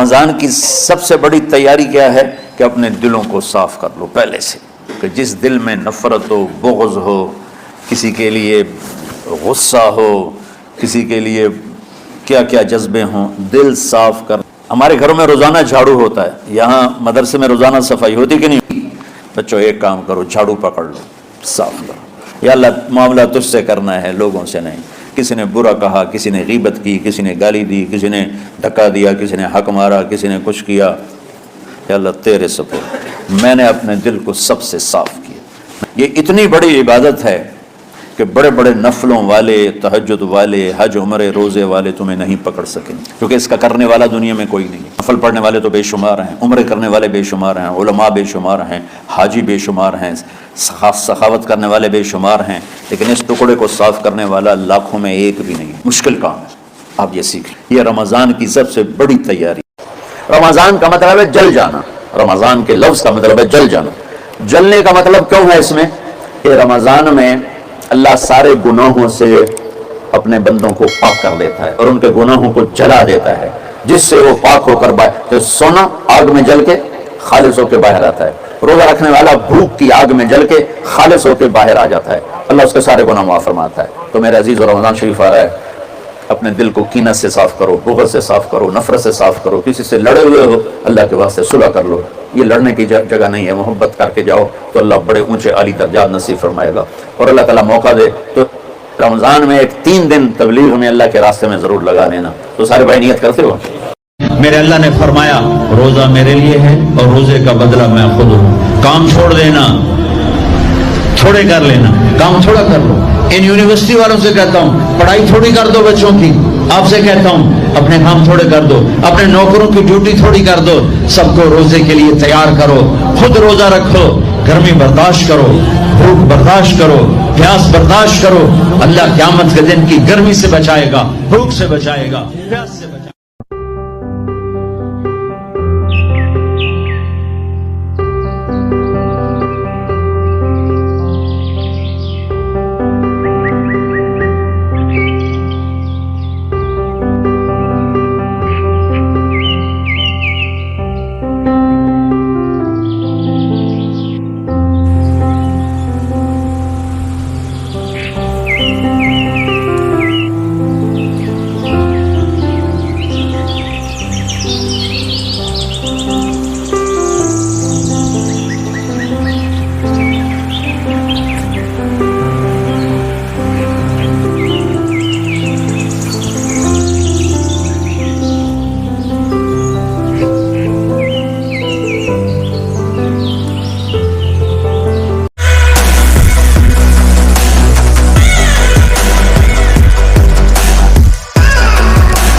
रमज़ान की सबसे बड़ी तैयारी क्या है कि अपने दिलों को साफ़ कर लो पहले से, कि जिस दिल में नफ़रत हो, बुग़्ज़ हो, किसी के लिए गुस्सा हो, किसी के लिए क्या क्या जज्बे हों, दिल साफ़ कर। हमारे घरों में रोज़ाना झाड़ू होता है, यहाँ मदरसे में रोज़ाना सफाई होती कि नहीं? बच्चों एक काम करो, झाड़ू पकड़ लो, साफ़ करो। या अल्लाह मामला तुझसे करना है, लोगों से नहीं। किसी ने बुरा कहा, किसी ने गीबत की, किसी ने गाली दी, किसी ने धक्का दिया, किसी ने हक मारा, किसी ने कुछ किया, या अल्लाह तेरे सपुर्द मैंने अपने दिल को सबसे साफ़ किया। ये इतनी बड़ी इबादत है कि बड़े बड़े नफलों वाले, तहज्जुद वाले, हज उम्रे रोज़े वाले तुम्हें नहीं पकड़ सकेंगे, क्योंकि इसका करने वाला दुनिया में कोई नहीं। नफल पढ़ने वाले तो बेशुमार हैं, उम्रे करने वाले बेशुमार हैं, उलमा बेशुमार हैं, हाजी बेशुमार हैं, सखावत करने वाले बेशुमार हैं, लेकिन इस टुकड़े को साफ़ करने वाला लाखों में एक भी नहीं। मुश्किल काम है, आप ये सीखें। ये रमज़ान की सबसे बड़ी तैयारी। रमज़ान का मतलब है जल जाना, रमज़ान के लफ्ज़ का मतलब है जल जाना। जलने का मतलब क्यों है इसमें? कि रमज़ान में अल्लाह सारे गुनाहों से अपने बंदों को पाक कर देता है और उनके गुनाहों को जला देता है, जिससे वो पाक होकर तो सोना आग में जल के खालिस होकर बाहर आता है, रोजा रखने वाला भूख की आग में जल के खालिस होकर बाहर आ जाता है, अल्लाह उसके सारे गुनाह माफ फरमाता है। तो मेरे अजीज, रमज़ान शरीफ आ रहा है, अपने दिल को कीनत से साफ करो, बुग़्ज़ से साफ करो, नफरत से साफ करो। किसी से लड़े हुए हो, अल्लाह के वास्ते सुलह कर लो। ये लड़ने की जगह नहीं है, मोहब्बत करके जाओ तो अल्लाह बड़े ऊंचे आली दर्जात नसीब फरमाएगा। और अल्लाह ताला मौका दे तो रमज़ान में एक 3 दिन तबलीग में अल्लाह के रास्ते में जरूर लगा लेना। तो सारे भाई नियत करते हो। मेरे अल्लाह ने फरमाया रोजा मेरे लिए है और रोजे का बदला मैं खुद हूँ। काम छोड़ देना, थोड़े कर लेना, काम थोड़ा कर लो। इन यूनिवर्सिटी वालों से कहता हूँ पढ़ाई थोड़ी कर दो बच्चों की, आपसे कहता हूँ अपने काम थोड़े कर दो, अपने नौकरों की ड्यूटी थोड़ी कर दो। सबको रोजे के लिए तैयार करो, खुद रोजा रखो, गर्मी बर्दाश्त करो, भूख बर्दाश्त करो, प्यास बर्दाश्त करो। अल्लाह क़यामत के दिन की गर्मी से बचाएगा, भूख से बचाएगा, प्यास